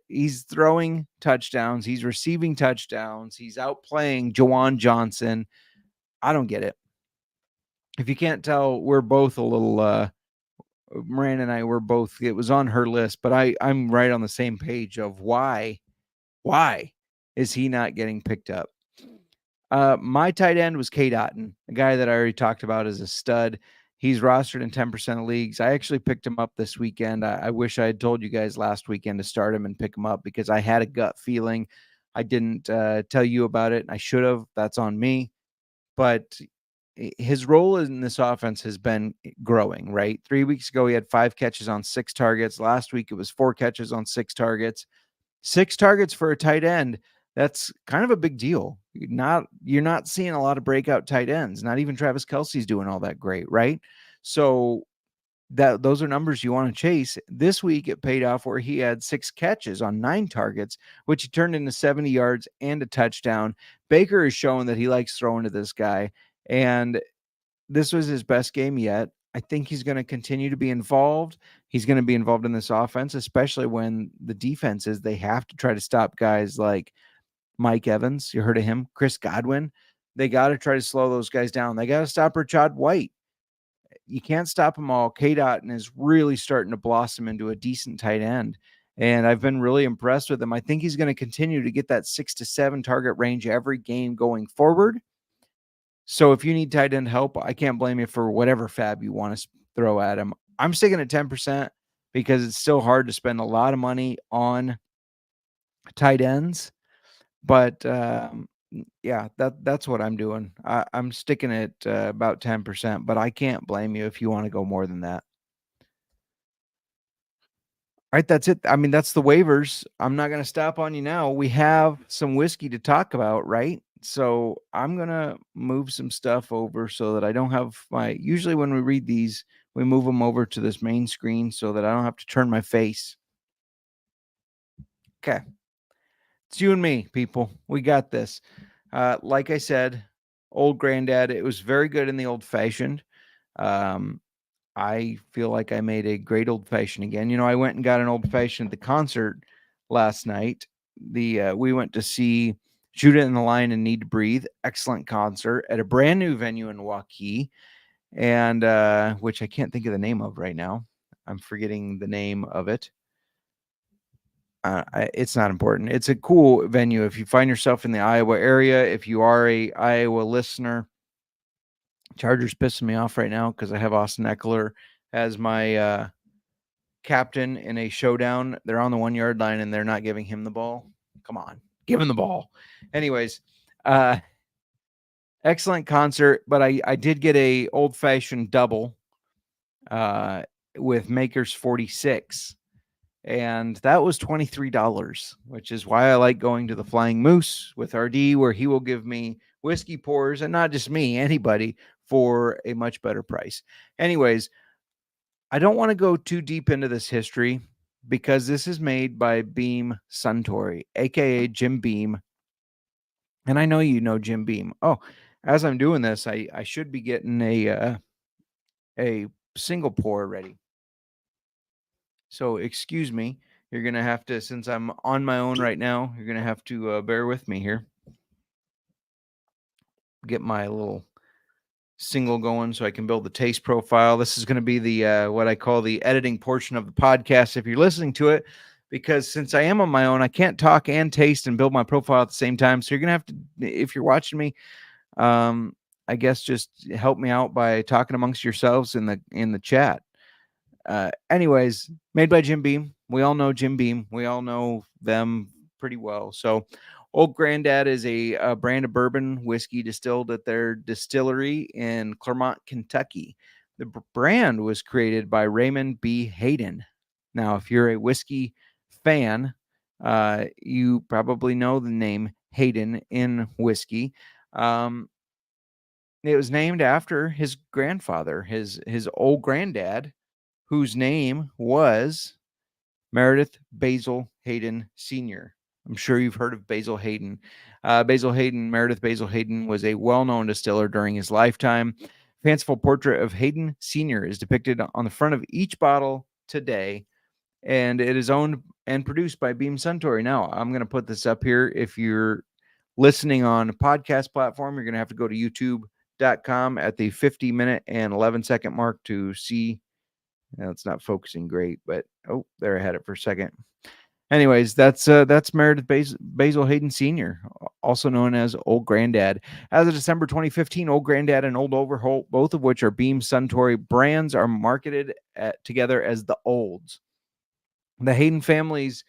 He's throwing touchdowns. He's receiving touchdowns. He's outplaying Jawan Johnson. I don't get it. If you can't tell, we're both a little, Miranda and I were both, it was on her list, but I'm right on the same page of why is he not getting picked up? My tight end was K. Dotton, a guy that I already talked about as a stud. He's rostered in 10% of leagues. I actually picked him up this weekend. I wish I had told you guys last weekend to start him and pick him up because I had a gut feeling. I didn't tell you about it. I should have. That's on me. But his role in this offense has been growing, right? 3 weeks ago, he had 5 catches on 6 targets. Last week, it was 4 catches on 6 targets. 6 targets for a tight end. That's kind of a big deal. You're not seeing a lot of breakout tight ends. Not even Travis Kelce's doing all that great, right? So those are numbers you want to chase. This week it paid off where he had 6 catches on 9 targets, which he turned into 70 yards and a touchdown. Baker is showing that he likes throwing to this guy, and this was his best game yet. I think he's going to continue to be involved. He's going to be involved in this offense, especially when the defenses, they have to try to stop guys like Mike Evans. You heard of him? Chris Godwin. They got to try to slow those guys down. They got to stop Rashad White. You can't stop them all. K. Dotton is really starting to blossom into a decent tight end. And I've been really impressed with him. I think he's going to continue to get that 6 to 7 target range every game going forward. So if you need tight end help, I can't blame you for whatever fab you want to throw at him. I'm sticking at 10% because it's still hard to spend a lot of money on tight ends. But yeah, that's what I'm doing. I'm sticking at about 10%, but I can't blame you if you want to go more than that. All right, that's it. I mean, that's the waivers. I'm not going to stop on you now. We have some whiskey to talk about, right? So I'm going to move some stuff over so that I don't have usually when we read these, we move them over to this main screen so that I don't have to turn my face. Okay. It's you and me, people. We got this. Like I said, old granddad, it was very good in the old fashioned. I feel like I made a great old fashioned again. You know, I went and got an old fashioned at the concert last night. We went to see Judah and the Lion and Need to Breathe. Excellent concert at a brand new venue in Waukee, and which I can't think of the name of right now. I'm forgetting the name of it. It's not important. It's a cool venue. If you find yourself in the Iowa area, if you are a Iowa listener, Chargers pissing me off right now because I have Austin Eckler as my captain in a showdown. They're on the 1-yard line and they're not giving him the ball. Come on, give him the ball. Anyways, excellent concert, but I did get a old-fashioned double with Makers 46. And that was $23, which is why I like going to the Flying Moose with RD, where he will give me whiskey pours, and not just me, anybody, for a much better price. Anyways, I don't want to go too deep into this history because this is made by Beam Suntory, aka Jim Beam. And I know you know Jim Beam. Oh, as I'm doing this, I should be getting a single pour ready. So excuse me, you're going to have to, since I'm on my own right now, you're going to have to bear with me here. Get my little single going so I can build the taste profile. This is going to be the what I call the editing portion of the podcast if you're listening to it, because since I am on my own, I can't talk and taste and build my profile at the same time. So you're going to have to, if you're watching me, I guess just help me out by talking amongst yourselves in the chat. Anyways, made by Jim Beam. We all know Jim Beam. We all know them pretty well. So Old Granddad is a brand of bourbon whiskey distilled at their distillery in Clermont, Kentucky. The brand was created by Raymond B. Hayden. Now, if you're a whiskey fan, you probably know the name Hayden in whiskey. It was named after his grandfather, his old granddad, whose name was Meredith Basil Hayden Sr. I'm sure you've heard of Basil Hayden. Meredith Basil Hayden was a well-known distiller during his lifetime. Fanciful portrait of Hayden Sr. is depicted on the front of each bottle today, and it is owned and produced by Beam Suntory. Now, I'm going to put this up here. If you're listening on a podcast platform, you're going to have to go to youtube.com at the 50-minute and 11-second mark to see. Now, it's not focusing great, but there I had it for a second. Anyways, that's Meredith Basil Hayden Sr., also known as Old Granddad. As of December 2015, Old Granddad and Old Overholt, both of which are Beam Suntory brands, are marketed together as the Olds. The Hayden family's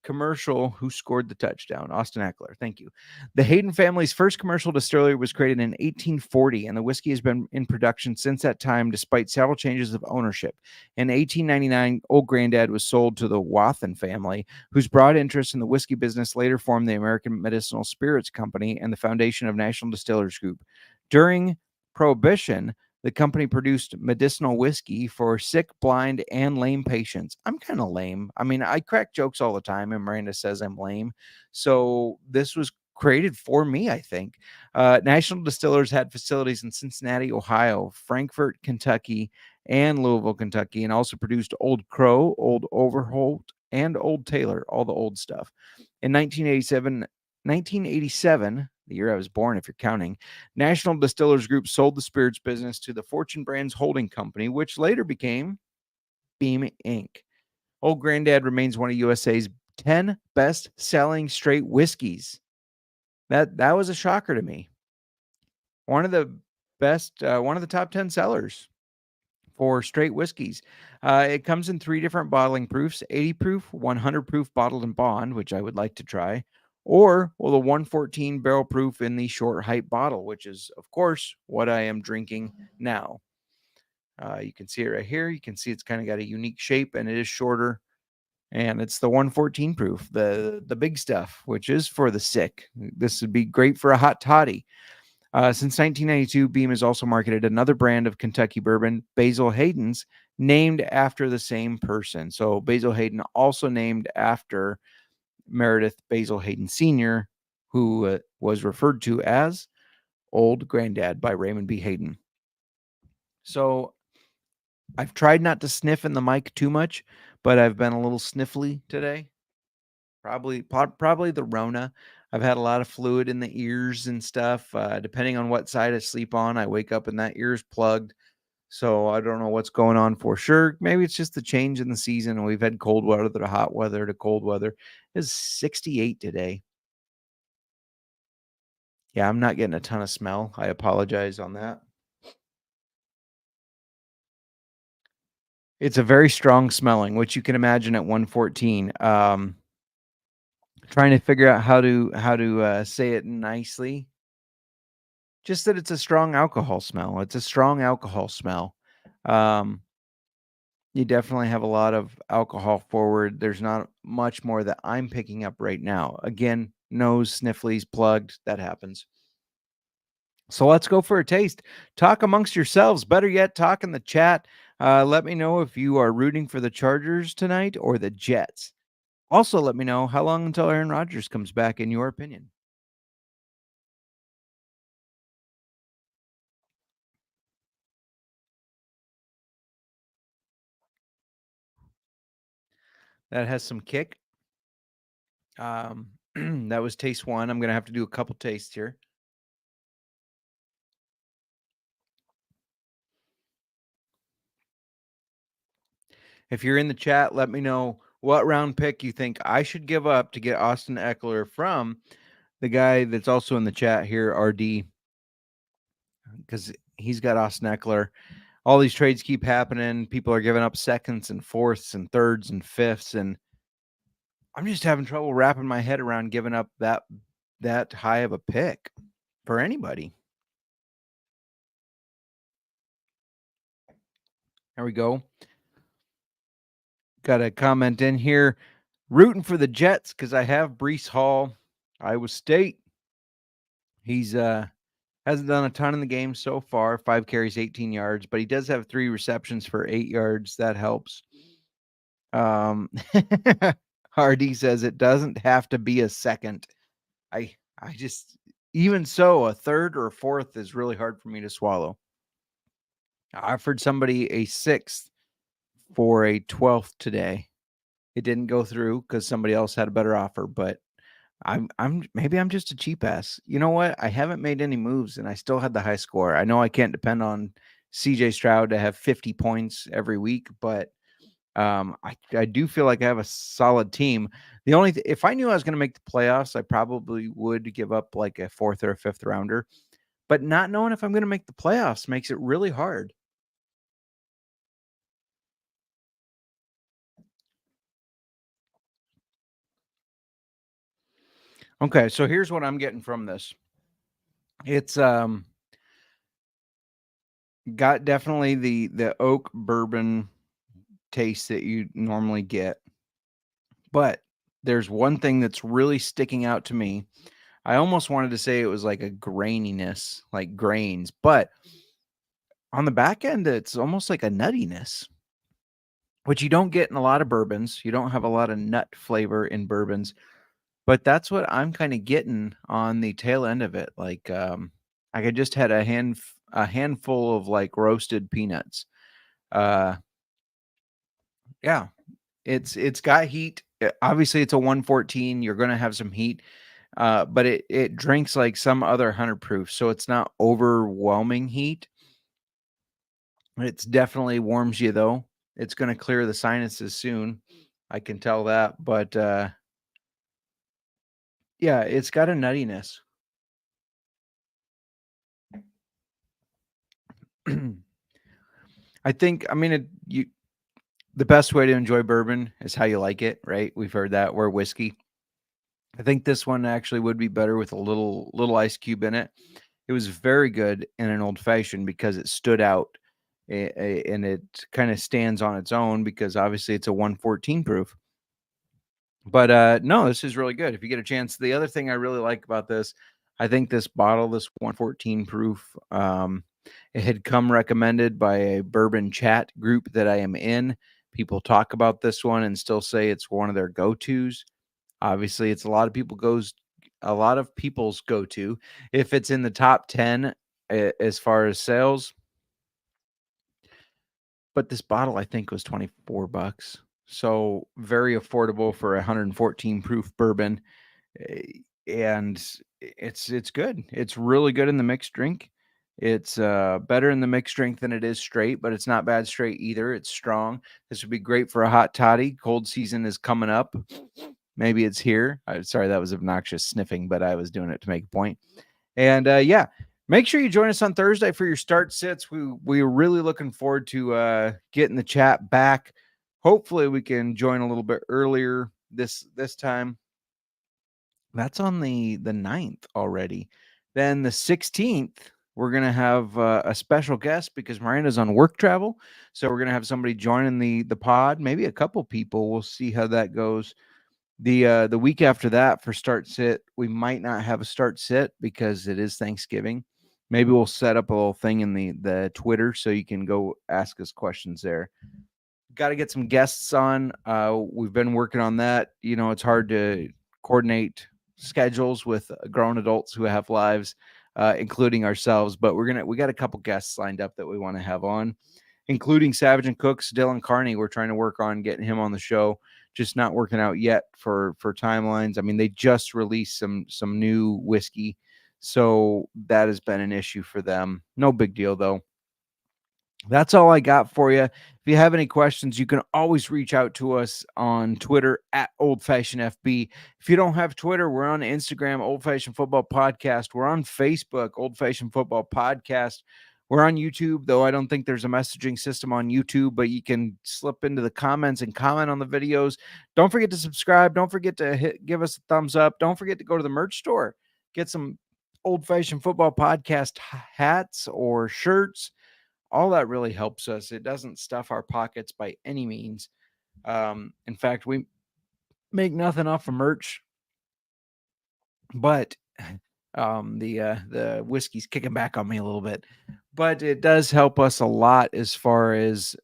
commercial, who scored the touchdown? Austin Eckler. Thank you. The Hayden family's first commercial distillery was created in 1840, and the whiskey has been in production since that time, despite several changes of ownership. In 1899, Old Granddad was sold to the Wathen family, whose broad interest in the whiskey business later formed the American Medicinal Spirits Company and the foundation of National Distillers Group. During Prohibition, the company produced medicinal whiskey for sick, blind, and lame patients. I'm kind of lame. I mean, I crack jokes all the time, and Miranda says I'm lame. So this was created for me, I think. National Distillers had facilities in Cincinnati, Ohio, Frankfort, Kentucky, and Louisville, Kentucky, and also produced Old Crow, Old Overholt, and Old Taylor, all the old stuff. In 1987, the year I was born, if you're counting, National Distillers Group sold the spirits business to the Fortune Brands Holding Company, which later became Beam Inc. Old Granddad remains one of USA's 10 best-selling straight whiskeys. That was a shocker to me. One of the top 10 sellers for straight whiskeys. It comes in 3 different bottling proofs: 80 proof, 100 proof bottled and bond, which I would like to try, or the 114 barrel proof in the short height bottle, which is, of course, what I am drinking now. You can see it right here. You can see it's kind of got a unique shape, and it is shorter. And it's the 114 proof, the big stuff, which is for the sick. This would be great for a hot toddy. Since 1992, Beam has also marketed another brand of Kentucky bourbon, Basil Hayden's, named after the same person. So Basil Hayden also named after Meredith Basil Hayden Sr., who was referred to as Old Granddad by Raymond B. Hayden. So I've tried not to sniff in the mic too much, but I've been a little sniffly today. Probably the Rona. I've had a lot of fluid in the ears and stuff. Depending on what side I sleep on, I wake up and that ear's plugged. So I don't know what's going on for sure. Maybe it's just the change in the season. We've had cold weather to hot weather to cold weather. It's 68 today. Yeah, I'm not getting a ton of smell. I apologize on that. It's a very strong smelling, which you can imagine at 114. Trying to figure out how to say it nicely. Just that it's a strong alcohol smell. It's a strong alcohol smell. You definitely have a lot of alcohol forward. There's not much more that I'm picking up right now. Again, nose, snifflies, plugged. That happens. So let's go for a taste. Talk amongst yourselves. Better yet, talk in the chat. Let me know if you are rooting for the Chargers tonight or the Jets. Also, let me know how long until Aaron Rodgers comes back, in your opinion. That has some kick. That was taste 1. I'm going to have to do a couple tastes here. If you're in the chat, let me know what round pick you think I should give up to get Austin Eckler from the guy that's also in the chat here, RD, because he's got Austin Eckler. All these trades keep happening. People are giving up seconds and fourths and thirds and fifths, and I'm just having trouble wrapping my head around giving up that high of a pick for anybody. There we go. Got a comment in here. Rooting for the Jets because I have Breece Hall, Iowa State. He's hasn't done a ton in the game so far. 5 carries, 18 yards, but he does have 3 receptions for 8 yards. That helps. Hardy says it doesn't have to be a second. I just, even so, a third or a fourth is really hard for me to swallow. I offered somebody a 6th for a 12th today. It didn't go through because somebody else had a better offer, but maybe I'm just a cheap ass. You know what? I haven't made any moves and I still had the high score. I know I can't depend on CJ Stroud to have 50 points every week, but I do feel like I have a solid team. The only if I knew I was going to make the playoffs, I probably would give up like a 4th or a 5th rounder. But not knowing if I'm going to make the playoffs makes it really hard. Okay, so here's what I'm getting from this. It's got definitely the oak bourbon taste that you normally get. But there's one thing that's really sticking out to me. I almost wanted to say it was like a graininess, like grains, but on the back end, it's almost like a nuttiness, which you don't get in a lot of bourbons. You don't have a lot of nut flavor in bourbons, but that's what I'm kind of getting on the tail end of it. Like I just had a handful of like roasted peanuts. Yeah, it's got heat. Obviously, it's a 114. You're going to have some heat, but it drinks like some other 100 proof, so it's not overwhelming heat. It's definitely warms you though. It's going to clear the sinuses soon. I can tell that, but yeah, it's got a nuttiness. I think, I mean, the best way to enjoy bourbon is how you like it, right? We've heard that. We're whiskey. I think this one actually would be better with a little ice cube in it. It was very good in an old fashioned because it stood out and it kind of stands on its own because obviously it's a 114 proof. But no, this is really good. If you get a chance, the other thing I really like about this, I think this bottle, this 114 proof, it had come recommended by a bourbon chat group that I am in. People talk about this one and still say it's one of their go-tos. Obviously, it's a lot of people's go-to. If it's in the top 10 as far as sales, but this bottle I think was $24. So very affordable for 114 proof bourbon. And it's good. It's really good in the mixed drink. It's better in the mixed drink than it is straight, but it's not bad straight either. It's strong. This would be great for a hot toddy. Cold season is coming up. Maybe it's here. Sorry, that was obnoxious sniffing, but I was doing it to make a point. And yeah, make sure you join us on Thursday for your start sits. We're really looking forward to getting the chat back. Hopefully, we can join a little bit earlier this time. That's on the 9th already. Then the 16th, we're going to have a special guest because Miranda's on work travel. So we're going to have somebody joining the pod, maybe a couple people. We'll see how that goes. The week after that for start sit, we might not have a start sit because it is Thanksgiving. Maybe we'll set up a little thing in the Twitter so you can go ask us questions there. Got to get some guests on. We've been working on that. You know, it's hard to coordinate schedules with grown adults who have lives, including ourselves. But we got a couple guests lined up that we want to have on, including Savage and Cooks, Dylan Carney. We're trying to work on getting him on the show. Just not working out yet for timelines. I mean, they just released some new whiskey, so that has been an issue for them. No big deal though. That's all I got for you. If you have any questions, you can always reach out to us on Twitter at Old Fashioned FB. If you don't have Twitter, we're on Instagram, Old Fashioned Football Podcast. We're on Facebook, Old Fashioned Football Podcast. We're on YouTube, though I don't think there's a messaging system on YouTube, but you can slip into the comments and comment on the videos. Don't forget to subscribe. Don't forget to give us a thumbs up. Don't forget to go to the merch store. Get some Old Fashioned Football Podcast hats or shirts. All that really helps us. It doesn't stuff our pockets by any means. In fact, we make nothing off of merch, but The whiskey's kicking back on me a little bit, but it does help us a lot as far as,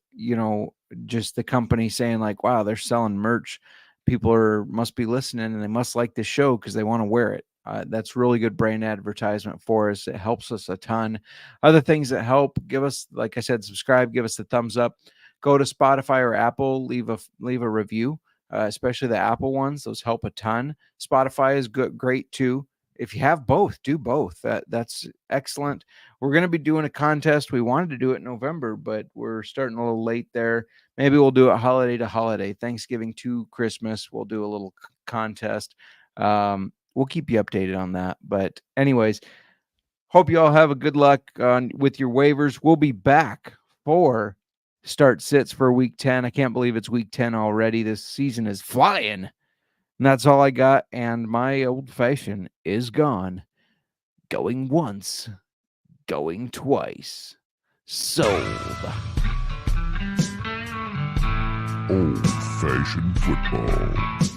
just the company saying like, wow, they're selling merch. People must be listening and they must like this show because they want to wear it. That's really good brand advertisement for us. It helps us a ton. Other things that help, give us, like I said, subscribe, give us the thumbs up, go to Spotify or Apple, leave a review, especially the Apple ones. Those help a ton. Spotify is great too. If you have both, do both. That's excellent. We're going to be doing a contest. We wanted to do it in November, but we're starting a little late there. Maybe we'll do it holiday to holiday, Thanksgiving to Christmas. We'll do a little contest. We'll keep you updated on that. But anyways, hope you all have a good luck with your waivers. We'll be back for start sits for week 10. I can't believe it's week 10 already. This season is flying. And that's all I got. And my old fashioned is gone. Going once, going twice. Sold. Old-fashioned football.